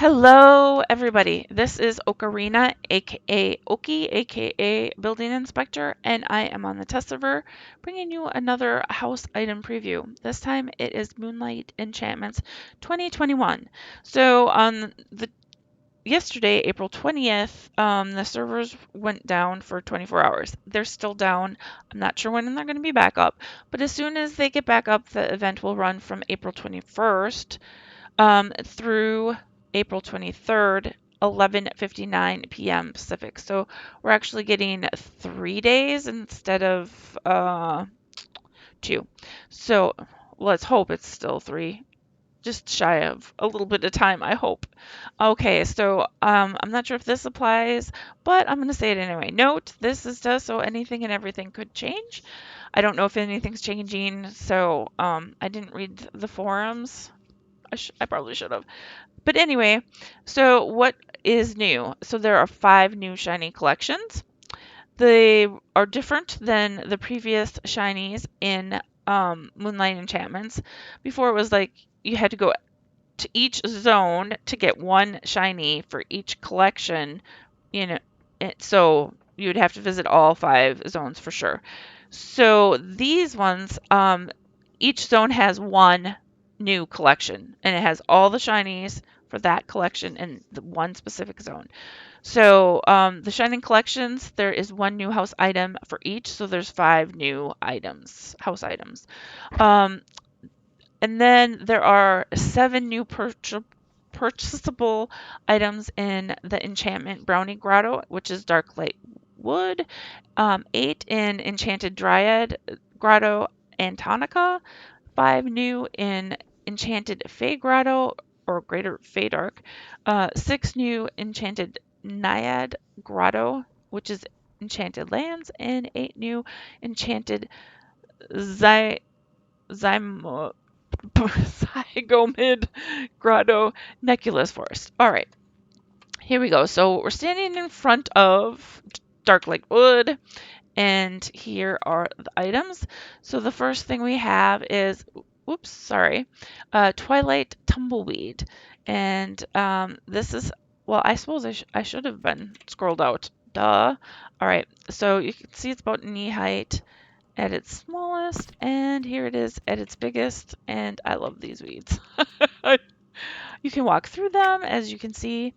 Hello, everybody. This is Ocarina, aka Oki, aka Building Inspector, and I am on the test server bringing you another house item preview. This time it is Moonlight Enchantments 2021. So on the yesterday, April 20th, the servers went down for 24 hours. They're still down. I'm not sure when they're going to be back up, but as soon as they get back up, the event will run from April 21st through April 23rd, 11:59 p.m. Pacific. So we're actually getting 3 days instead of 2. So let's hope it's still 3. Just shy of a little bit of time, I hope. Okay, so I'm not sure if this applies, but I'm going to say it anyway. Note, this is just so anything and everything could change. I don't know if anything's changing, so I didn't read the forums. I probably should have. But anyway, so what is new? So there are 5 new shiny collections. They are different than the previous shinies in Moonlight Enchantments. Before it was like you had to go to each zone to get one shiny for each collection. You know, so you would have to visit all 5 zones for sure. So these ones, each zone has one new collection, and it has all the shinies for that collection in the one specific zone. So the shining collections, there is one new house item for each, so there's 5 new items, house items. Um, and then there are 7 new purchasable items in the enchantment Brownie Grotto, which is Darklight wood. 8 in Enchanted Dryad Grotto Antonica. 5 new in Enchanted Fey Grotto or Greater Faydark. 6 new Enchanted Naiad Grotto, which is Enchanted Lands, and 8 new Enchanted Zy Zymo Zygomid Grotto Nektulos Forest. All right, here we go. So we're standing in front of Darklight Wood, and here are the items. So the first thing we have is, oops, sorry, Twilight Tumbleweed. And this is, well, I suppose I should have been scrolled out. Duh. All right, so you can see it's about knee height at its smallest, and here it is at its biggest, and I love these weeds. You can walk through them, as you can see.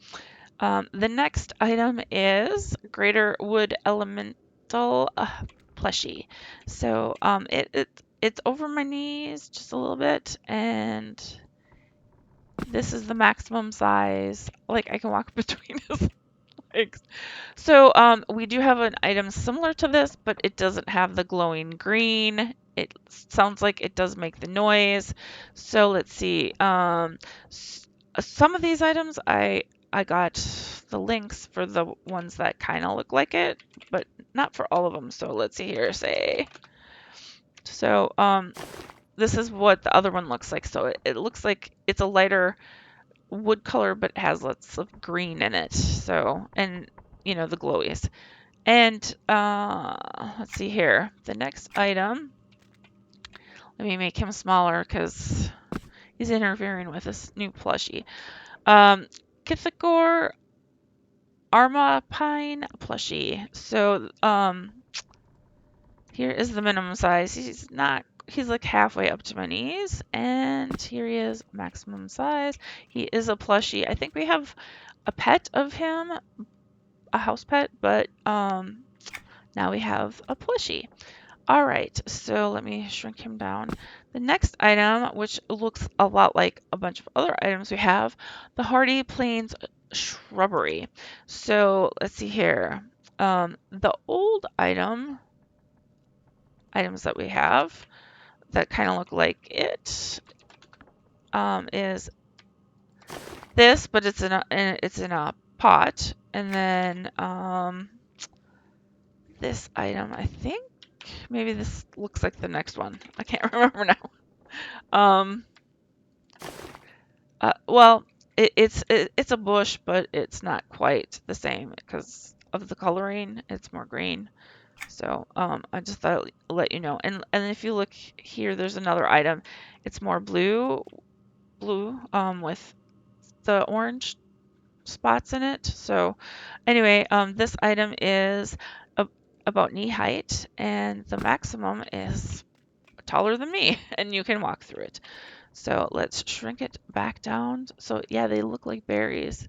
The next item is Greater Wood Elemental plushie. So it's over my knees just a little bit, and this is the maximum size. Like I can walk between his legs. So we do have an item similar to this, but it doesn't have the glowing green. It sounds like it does make the noise. So let's see. Some of these items I got the links for the ones that kind of look like it, but not for all of them. So let's see here. So this is what the other one looks like. So it looks like it's a lighter wood color, but it has lots of green in it. So, and the glowies. And let's see here. The next item, let me make him smaller because he's interfering with this new plushie. Gore Arma Pine plushie. So here is the minimum size. He's like halfway up to my knees. And here he is, maximum size. He is a plushie. I think we have a pet of him, a house pet, but now we have a plushie. All right, so let me shrink him down. The next item, which looks a lot like a bunch of other items we have, the Hardy Plains Shrubbery. So let's see here. The old items that we have that kind of look like it is this, but it's in a pot. And then this item, I think maybe this looks like the next one. I can't remember now. Well, it's a bush, but it's not quite the same because of the coloring. It's more green. So I just thought I'd let you know. And if you look here, there's another item. It's more blue with the orange spots in it. So anyway, this item is about knee height, and the maximum is taller than me, and you can walk through it. So let's shrink it back down. So yeah, they look like berries.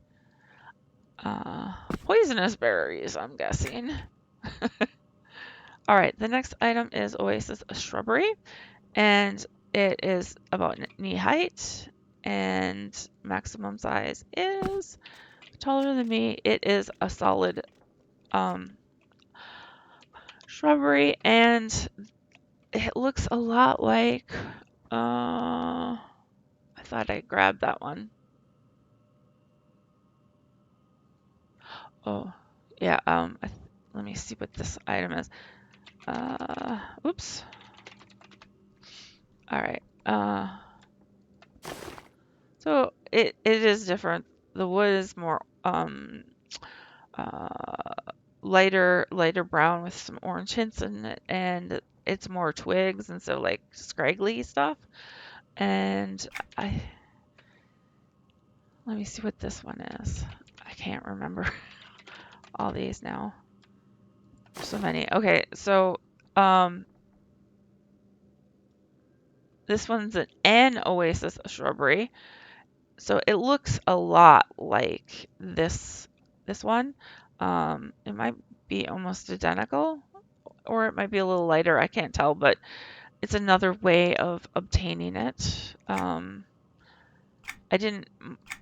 Poisonous berries, I'm guessing. All right, the next item is Oasis Shrubbery, and it is about knee height, and maximum size is taller than me. It is a solid shrubbery, and it looks a lot like, I thought I grabbed that one. Oh, yeah, let me see what this item is. Oops. All right. So it is different. The wood is more uh lighter brown with some orange hints in it, and it's more twigs and so like scraggly stuff. And I let me see what this one is. I can't remember all these now. So many. Okay, so this one's an oasis shrubbery. So it looks a lot like this one. It might be almost identical, or it might be a little lighter. I can't tell, but it's another way of obtaining it. I didn't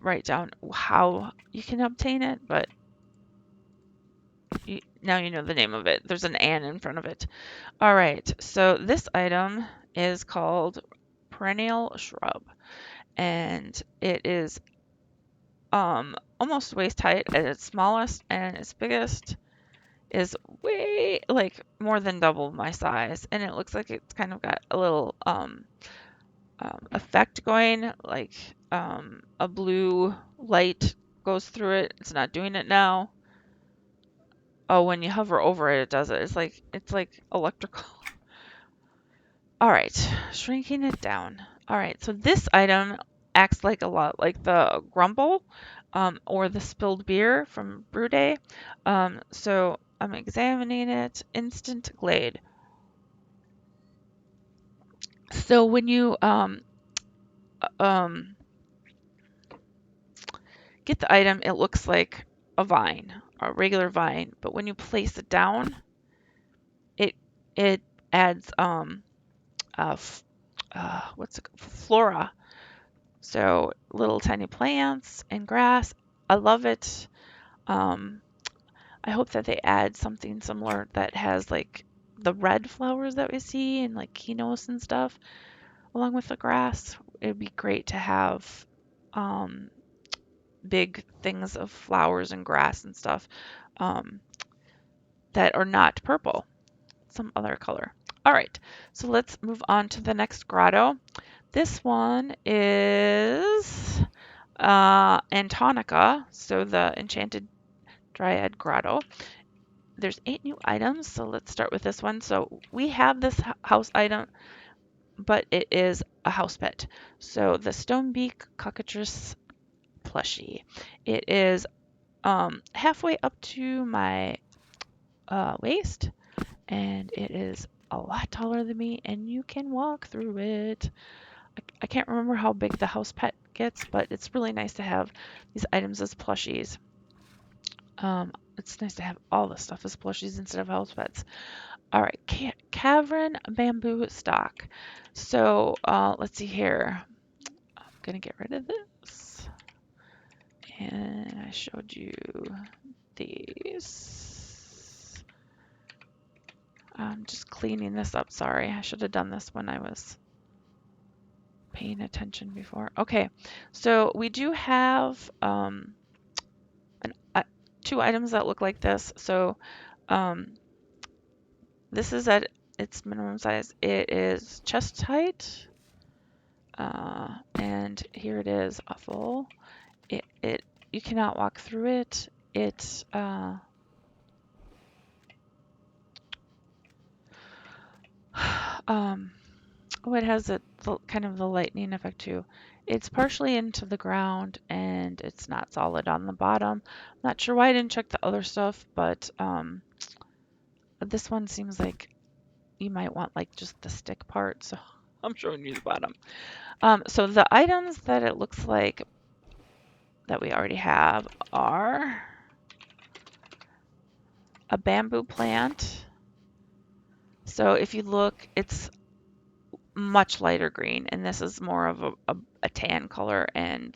write down how you can obtain it, but now you know the name of it. There's an "an" in front of it. All right, so this item is called Perennial Shrub, and it is almost waist height at its smallest, and its biggest is way like more than double my size, and it looks like it's kind of got a little effect going, like a blue light goes through it. It's not doing it now. Oh, when you hover over it, it does it. It's like electrical. All right, shrinking it down. All right, so this item acts like a lot like the grumble or the spilled beer from Brew Day. So I'm examining it. Instant Glade. So when you um, get the item, it looks like a vine, a regular vine, but when you place it down, it it adds what's it, flora. So little tiny plants and grass. I love it. Um, I hope that they add something similar that has like the red flowers that we see and like quinoas and stuff along with the grass. It'd be great to have um, big things of flowers and grass and stuff um, that are not purple, some other color. All right, so let's move on to the next grotto. This one is Antonica, so the Enchanted Dryad Grotto. There's 8 new items, so let's start with this one. So we have this house item, but it is a house pet. So the Stonebeak Cockatrice plushie. It is halfway up to my waist, and it is a lot taller than me, and you can walk through it. I can't remember how big the house pet gets, but it's really nice to have these items as plushies. It's nice to have all the stuff as plushies instead of house pets. All right, cavern bamboo stock. So let's see here. I'm gonna get rid of this, and I showed you these. I'm just cleaning this up. Sorry, I should have done this when I was paying attention before. Okay, so we do have two items that look like this. So this is at its minimum size. It is chest height, and here it is, a full. It you cannot walk through it. It oh, it has the kind of the lightning effect too. It's partially into the ground and it's not solid on the bottom. Not sure why I didn't check the other stuff, but this one seems like you might want like just the stick part, so I'm showing you the bottom. So the items that it looks like that we already have are a bamboo plant. So if you look, it's much lighter green, and this is more of a tan color, and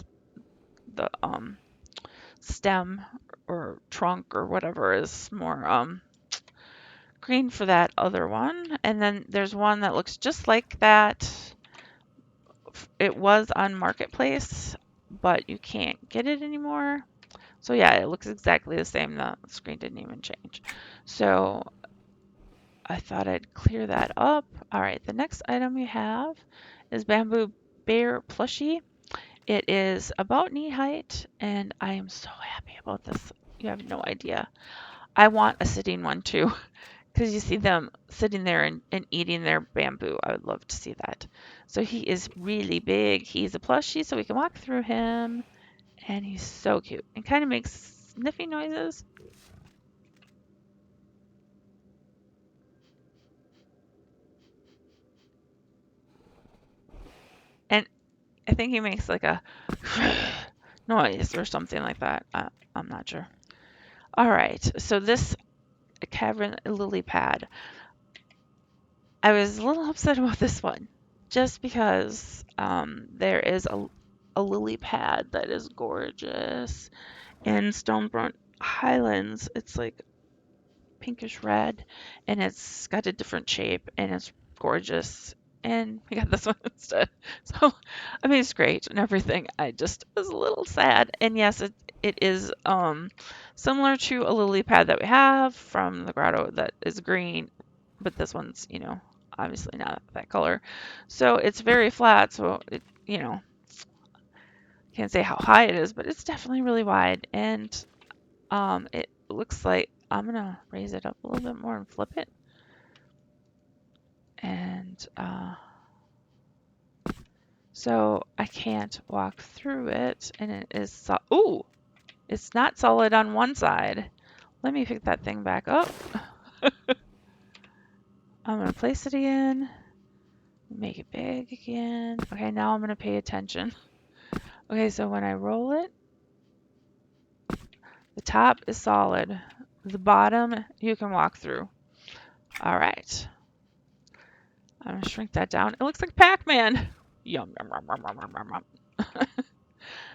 the stem or trunk or whatever is more green for that other one. And then there's one that looks just like that. It was on Marketplace, but you can't get it anymore. So yeah, it looks exactly the same. The screen didn't even change. So I thought I'd clear that up. All right, the next item we have is Bamboo Bear Plushie. It is about knee height, and I am so happy about this. You have no idea. I want a sitting one too, because you see them sitting there and eating their bamboo. I would love to see that. So he is really big. He's a plushie, so we can walk through him, and he's so cute. And kind of makes sniffing noises. And I think he makes like a noise or something like that. I'm not sure. All right, so this cavern lily pad. I was a little upset about this one just because there is a lily pad that is gorgeous. In Stonebrunt Highlands, it's like pinkish red and it's got a different shape and it's gorgeous. And we got this one instead. So, I mean, it's great and everything. I just was a little sad. And yes, it is similar to a lily pad that we have from the grotto that is green, but this one's, obviously not that color. So it's very flat. So can't say how high it is, but it's definitely really wide. And it looks like I'm gonna raise it up a little bit more and flip it. And so I can't walk through it, and it is ooh, it's not solid on one side. Let me pick that thing back up. I'm gonna place it again, make it big again. Okay, now I'm gonna pay attention. Okay, so when I roll it, the top is solid. The bottom you can walk through. All right. I'm gonna shrink that down. It looks like Pac-Man. Yum, yum, yum, yum, yum, yum, yum.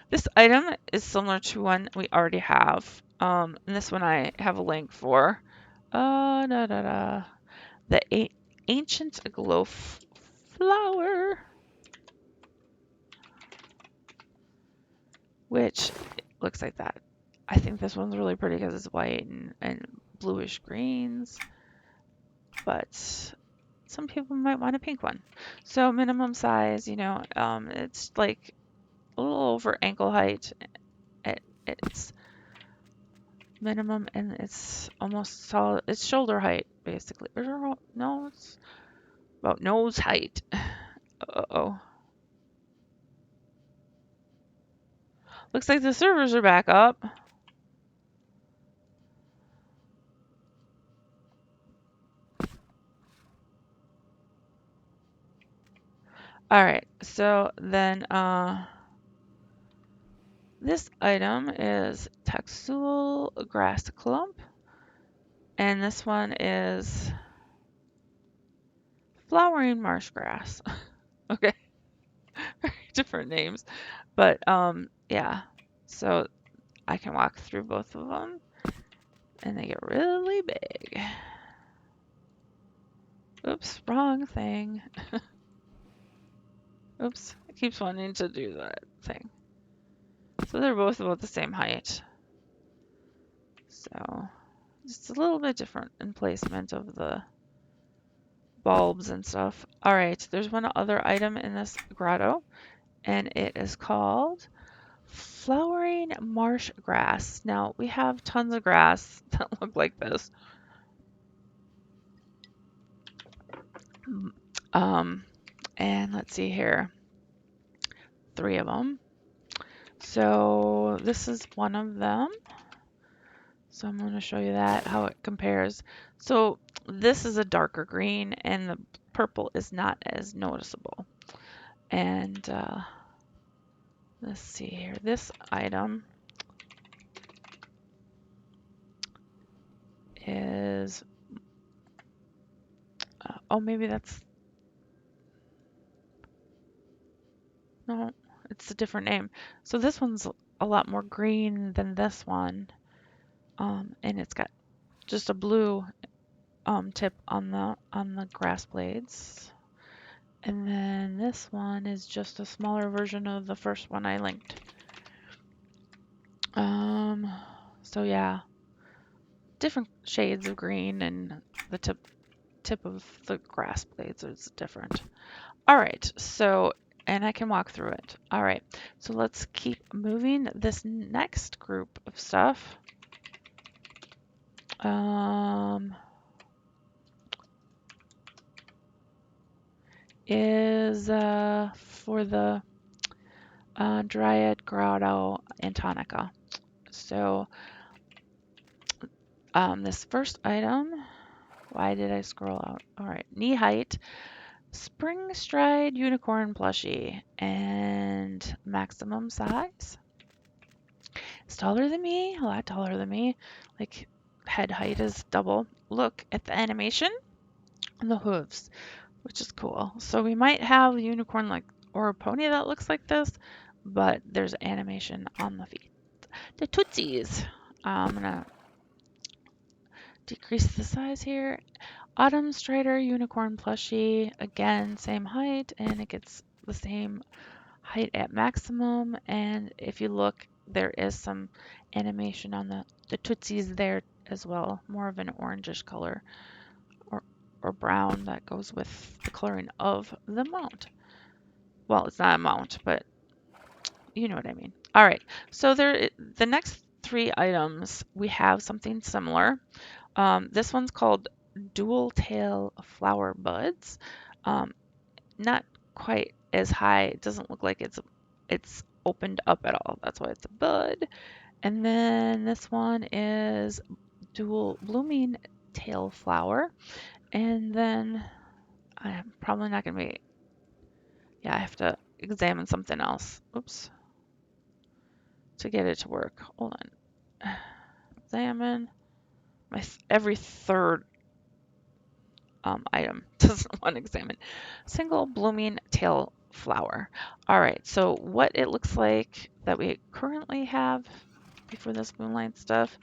This item is similar to one we already have. And this one I have a link for. Da, da, da. The Ancient Glow Flower, which looks like that. I think this one's really pretty because it's white and bluish greens, but some people might want a pink one. So minimum size, it's like a little over ankle height. It's minimum and it's almost solid. It's shoulder height basically. No, it's about nose height. Uh-oh. Looks like the servers are back up. All right, so then this item is Taxul Grass Clump, and this one is Flowering Marsh Grass. Okay, different names, but yeah. So I can walk through both of them, and they get really big. Oops, wrong thing. Oops, it keeps wanting to do that thing. So they're both about the same height. So just a little bit different in placement of the bulbs and stuff. All right, there's one other item in this grotto, and it is called Flowering Marsh Grass. Now, we have tons of grass that look like this. And let's see here. 3 of them. So this is one of them. So I'm going to show you that, how it compares. So this is a darker green and the purple is not as noticeable. And let's see here. This item is, oh, maybe that's, no, it's a different name. So this one's a lot more green than this one. And it's got just a blue tip on the grass blades. And then this one is just a smaller version of the first one I linked. So yeah, different shades of green, and the tip of the grass blades is different. All right, so, and I can walk through it. All right, so let's keep moving. This next group of stuff is for the Dryad Grotto Antonica. So this first item, why did I scroll out? All right, knee height, spring stride unicorn plushie, and maximum size. It's taller than me, a lot taller than me. Like head height is double. Look at the animation on the hooves, which is cool. So we might have a unicorn like or a pony that looks like this, but there's animation on the feet. The tootsies. I'm gonna decrease the size here. Autumn Strider Unicorn plushie, again same height, and it gets the same height at maximum. And if you look, there is some animation on the tootsies there as well, more of an orangish color or brown that goes with the coloring of the mount. Well, it's not a mount, but you know what I mean. All right, so the next 3 items, we have something similar. This one's called Dual Tail Flower Buds. Not quite as high. It doesn't look like it's opened up at all. That's why it's a bud. And then this one is Dual Blooming Tail Flower. And then I'm probably not going to be, yeah, I have to examine something else. Oops. To get it to work. Hold on. Examine. Every third item doesn't want to examine. Single blooming tail flower. All right, so what it looks like that we currently have before this moonlight stuff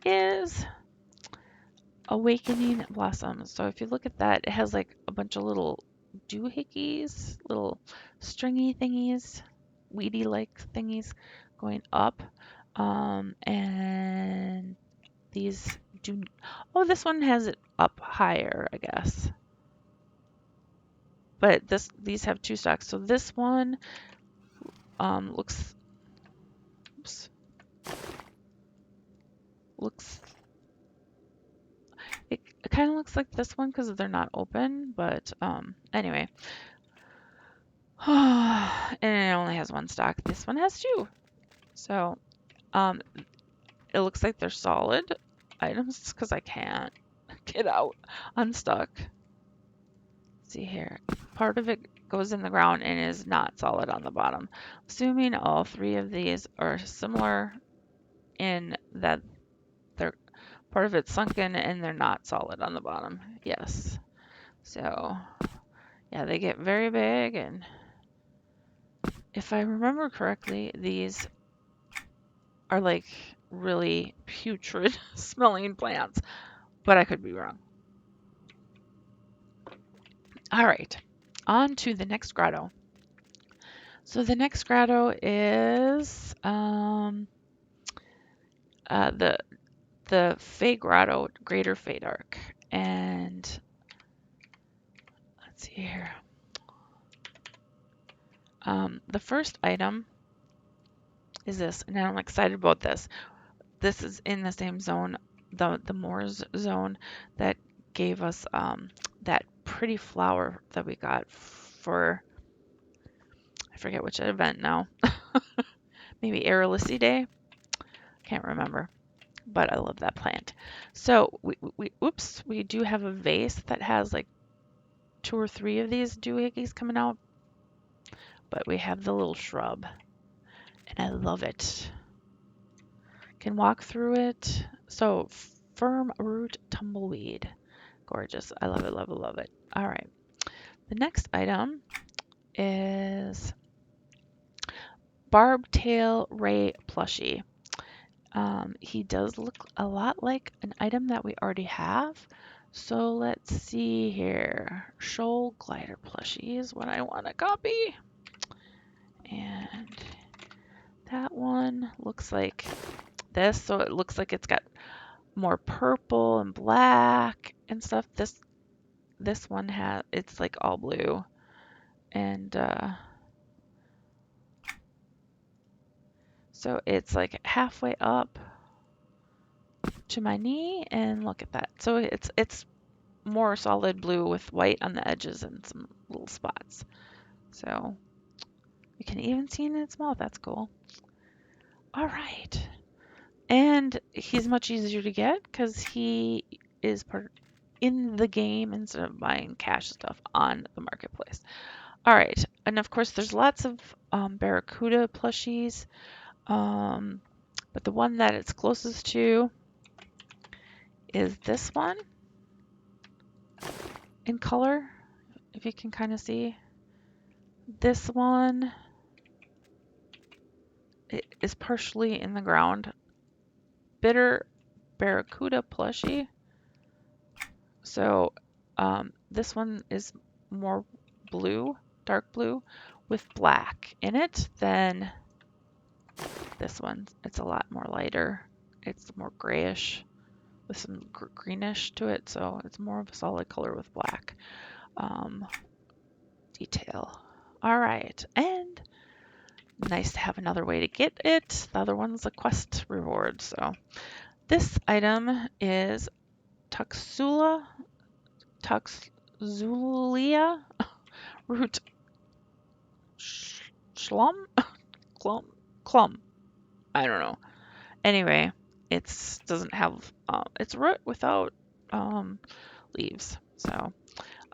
is awakening blossoms. So if you look at that, it has like a bunch of little doohickeys, little stringy thingies, weedy like thingies going up. And these do, oh, this one has it up higher, I guess. But these have 2 stalks. So this one looks, oops, it kind of looks like this one because they're not open, but anyway. And it only has 1 stalk. This one has 2. So it looks like they're solid items because I can't get out unstuck. See here, part of it goes in the ground and is not solid on the bottom. Assuming all 3 of these are similar in that they're part of it's sunken and they're not solid on the bottom. Yes. So yeah, they get very big, and if I remember correctly, these are like really putrid smelling plants, but I could be wrong. All right, on to the next grotto. So the next grotto is the Fey Grotto, Greater Faydark. And let's see here. The first item is this, and I'm excited about this. This is in the same zone, the Moors zone that gave us that pretty flower that we got for, I forget which event now. Maybe Aerolisi Day? Can't remember. But I love that plant. So we do have a vase that has like 2 or 3 of these doohickeys coming out. But we have the little shrub. And I love it. Can walk through it. So firm root tumbleweed. Gorgeous. I love it, love it, love it. All right. The next item is Barbtail Ray plushie. He does look a lot like an item that we already have. So let's see here. Shoal Glider plushie is what I want to copy. And that one looks like this. So it looks like it's got more purple and black and stuff. This one it's like all blue. And so it's like halfway up to my knee, and look at that. So it's more solid blue with white on the edges and some little spots. So you can even see in its mouth. That's cool. All right. And he's much easier to get because he is part in the game instead of buying cash stuff on the marketplace. All right. And of course, there's lots of Barracuda plushies. But the one that it's closest to is this one in color, if you can kind of see. This one is partially in the ground. Bitter Barracuda plushie. So this one is more blue, dark blue, with black in it than this one. It's a lot more lighter. It's more grayish with some greenish to it, so it's more of a solid color with black detail. All right, and nice to have another way to get it. The other one's a quest reward. So this item is Tuxulia root Clum. I don't know. Anyway, it doesn't have it's root without leaves. So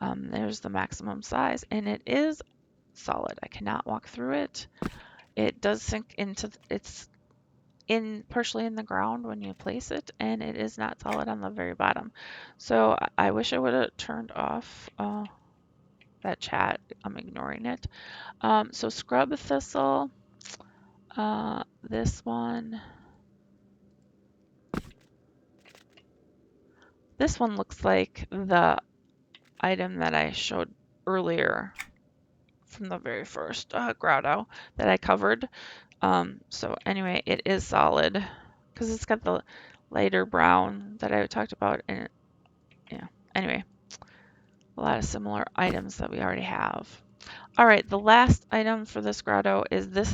there's the maximum size, and it is solid. I cannot walk through it. It does sink into it's partially in the ground when you place it, and it is not solid on the very bottom. So I wish I would have turned off that chat. I'm ignoring it. So scrub thistle, this one looks like the item that I showed earlier from the very first grotto that I covered. So anyway, it is solid because it's got the lighter brown that I talked about, and yeah. Anyway, a lot of similar items that we already have. All right, the last item for this grotto is this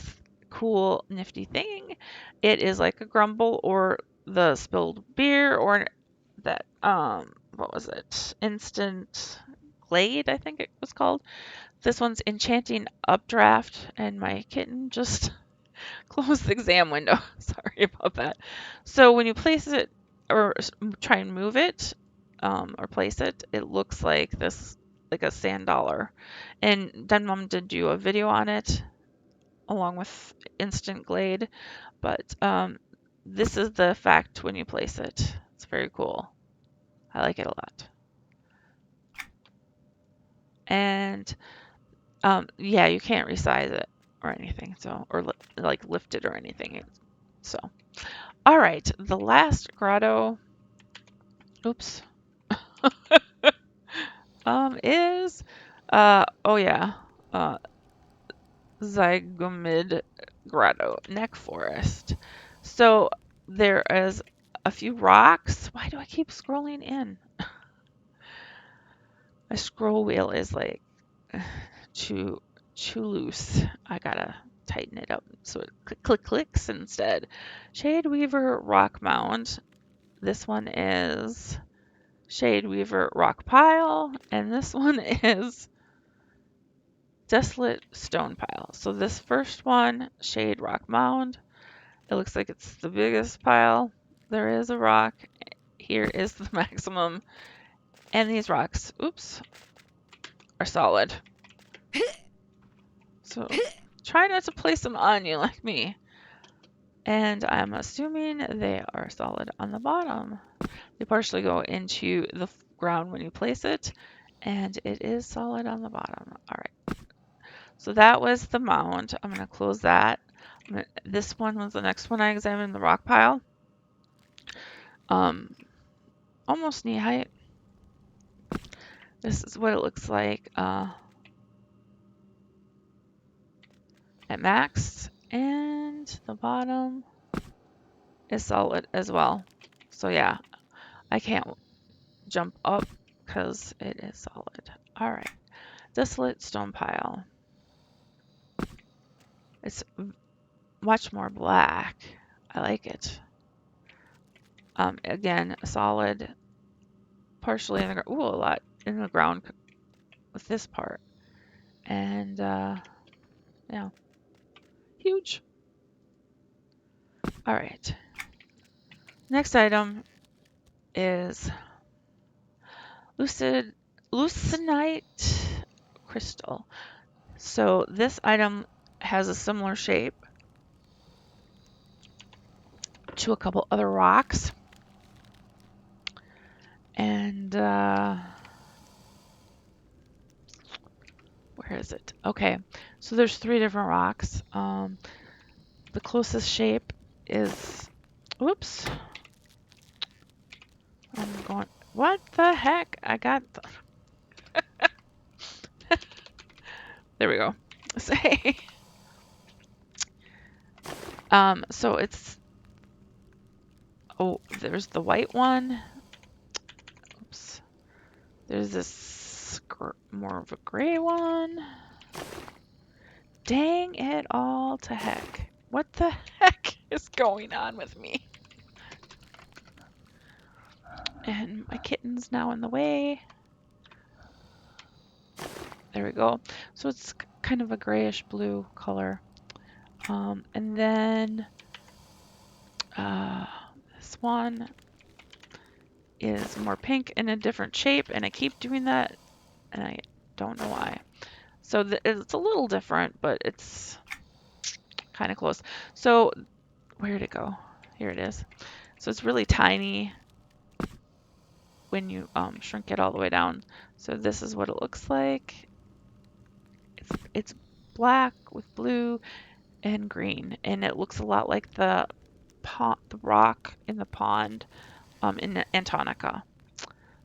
cool nifty thing. It is like a grumble or the spilled beer or that what was it? Instant Glade, I think it was called. This one's enchanting updraft, and my kitten just closed the exam window. Sorry about that. So when you place it or try and move it or place it, it looks like this, like a sand dollar. And Den Mom did do a video on it along with Instant Glade, but this is the effect when you place it. It's very cool. I like it a lot. And yeah, you can't resize it or anything, so or like lift it or anything. So, all right, the last grotto, oops, is oh yeah, Zygomid Grotto, Neck Forest. So there is a few rocks. Why do I keep scrolling in? My scroll wheel is like too loose. I gotta tighten it up so it clicks instead. Shade Weaver Rock Mound. This one is Shade Weaver Rock Pile, and this one is Desolate stone pile. So this first one, Shade Rock Mound, it looks like it's the biggest pile. There is a rock. Here is the maximum. And these rocks, oops, are solid. So try not to place them on you like me. And I'm assuming they are solid on the bottom. They partially go into the ground when you place it, and it is solid on the bottom. All right. So that was the mound. I'm going to close that. This one was the next one I examined, the rock pile. Almost knee height. This is what it looks like at max, and the bottom is solid as well. So yeah, I can't jump up because it is solid. All right, desolate stone pile. It's much more black. I like it. Again, solid, partially in the ground. Ooh, a lot in the ground with this part. And yeah, huge. All right. Next item is Lucenite crystal. So this item has a similar shape to a couple other rocks. And where is it? Okay, so there's 3 different rocks. The closest shape is, whoops. I'm going, what the heck? I got, there we go. Say, so it's, oh, there's the white one. Oops. There's this more of a gray one. Dang it all to heck. What the heck is going on with me? And my kitten's now in the way. There we go. So it's kind of a grayish blue color. And then this one is more pink in a different shape, and I keep doing that, and I don't know why. So it's a little different, but it's kind of close. So where'd it go? Here it is. So it's really tiny when you shrink it all the way down. So this is what it looks like. It's black with blue and green, and it looks a lot like the rock in the pond in Antonica.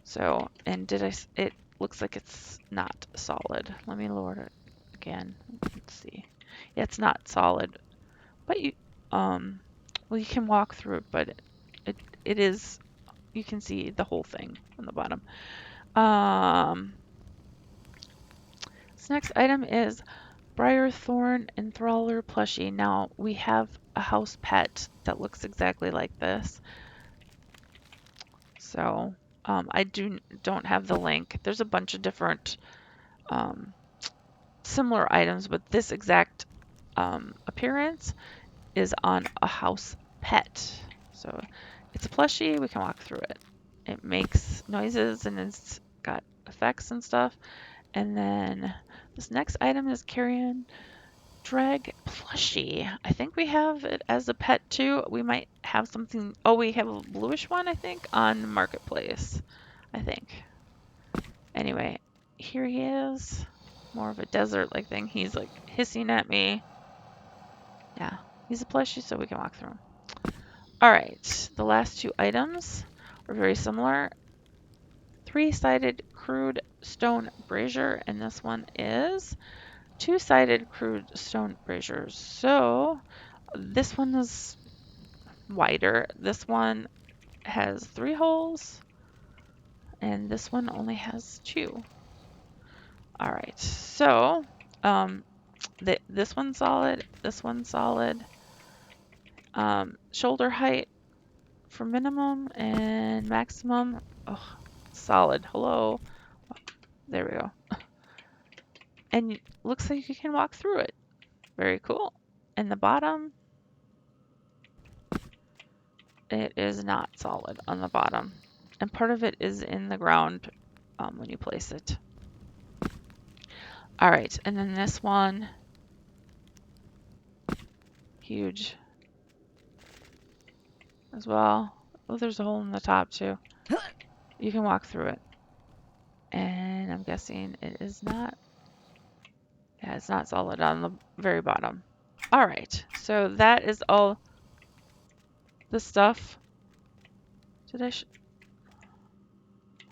So, and it looks like it's not solid. Let me lower it again. Let's see. Yeah, it's not solid, but well, you can walk through it, but it is, you can see the whole thing on the bottom. This next item is Briarthorn Enthrallor plushie. Now we have a house pet that looks exactly like this. So I don't have the link. There's a bunch of different similar items, but this exact appearance is on a house pet. So it's a plushie. We can walk through it. It makes noises and it's got effects and stuff. And then this next item is Carrion Drag plushie. I think we have it as a pet too. We might have something. Oh, we have a bluish one, I think, on Marketplace. I think. Anyway, here he is. More of a desert-like thing. He's like hissing at me. Yeah, he's a plushie, so we can walk through him. All right, the last 2 items are very similar. 3-sided Crude stone brazier, and this one is 2-sided Crude stone braziers. So this one is wider. This one has 3 holes, and this one only has 2. All right, so this one's solid. This one's solid. Shoulder height for minimum and maximum. Oh, solid. Hello. There we go. And looks like you can walk through it. Very cool. And the bottom, it is not solid on the bottom. And part of it is in the ground when you place it. All right, and then this one, huge as well. Oh, there's a hole in the top too. You can walk through it. And I'm guessing it is not, yeah, it's not solid on the very bottom. All right, so that is all the stuff. Did I?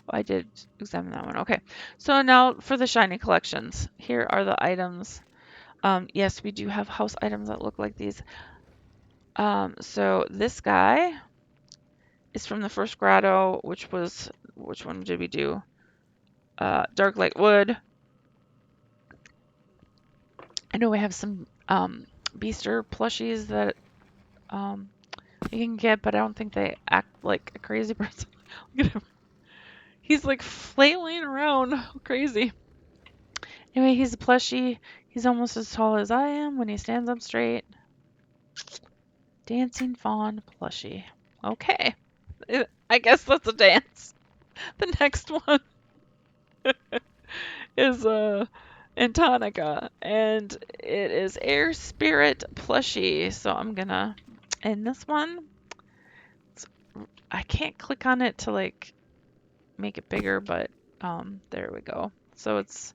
I did examine that one. Okay, so now for the shiny collections. Here are the items. Yes, we do have house items that look like these. So this guy is from the first grotto, which one did we do? Darklight wood. I know we have some beaster plushies that you can get, but I don't think they act like a crazy person. Look at him. He's like flailing around crazy. Anyway, he's a plushie. He's almost as tall as I am when he stands up straight. Dancing fawn plushie. Okay. I guess that's a dance. The next one is Antonica, and it is air spirit plushie. So I'm gonna, and this one, I can't click on it to like make it bigger, but there we go. So it's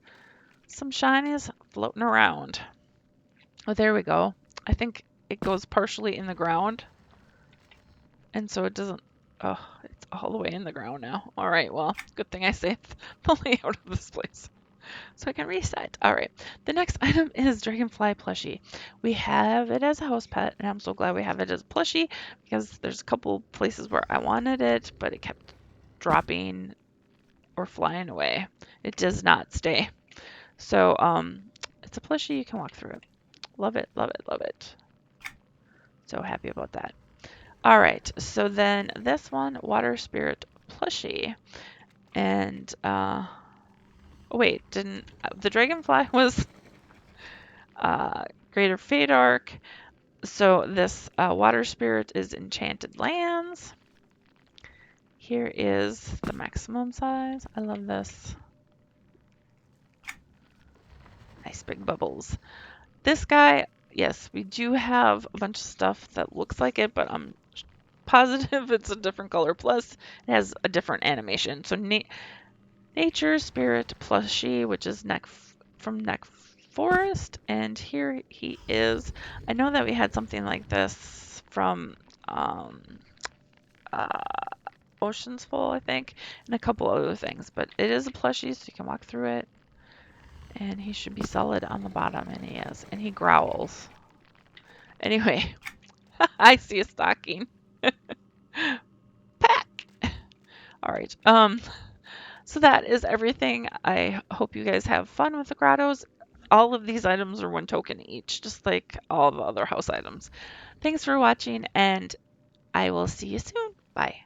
some shinies floating around. Oh, there we go. I think it goes partially in the ground, and so it doesn't. Oh, it's all the way in the ground now. All right, well, good thing I saved the layout of this place so I can reset. All right, the next item is Dragonfly plushie. We have it as a house pet, and I'm so glad we have it as a plushie because there's a couple places where I wanted it, but it kept dropping or flying away. It does not stay. So it's a plushie. You can walk through it. Love it, love it, love it. So happy about that. All right, so then this one, Water Spirit plushie. And, oh wait, didn't, the Dragonfly was Greater Faydark. So this Water Spirit is Enchanted Lands. Here is the maximum size. I love this. Nice big bubbles. This guy, yes, we do have a bunch of stuff that looks like it, but I'm positive it's a different color. Plus, it has a different animation. So Nature Spirit plushie, which is from Neck Forest, and here he is. I know that we had something like this from uh, Ocean's Full, I think, and a couple other things, but it is a plushie, so you can walk through it. And he should be solid on the bottom, and he is. And he growls. Anyway, I see a stocking. Pack! All right. So that is everything. I hope you guys have fun with the grottos. All of these items are 1 token each, just like all the other house items. Thanks for watching, and I will see you soon. Bye.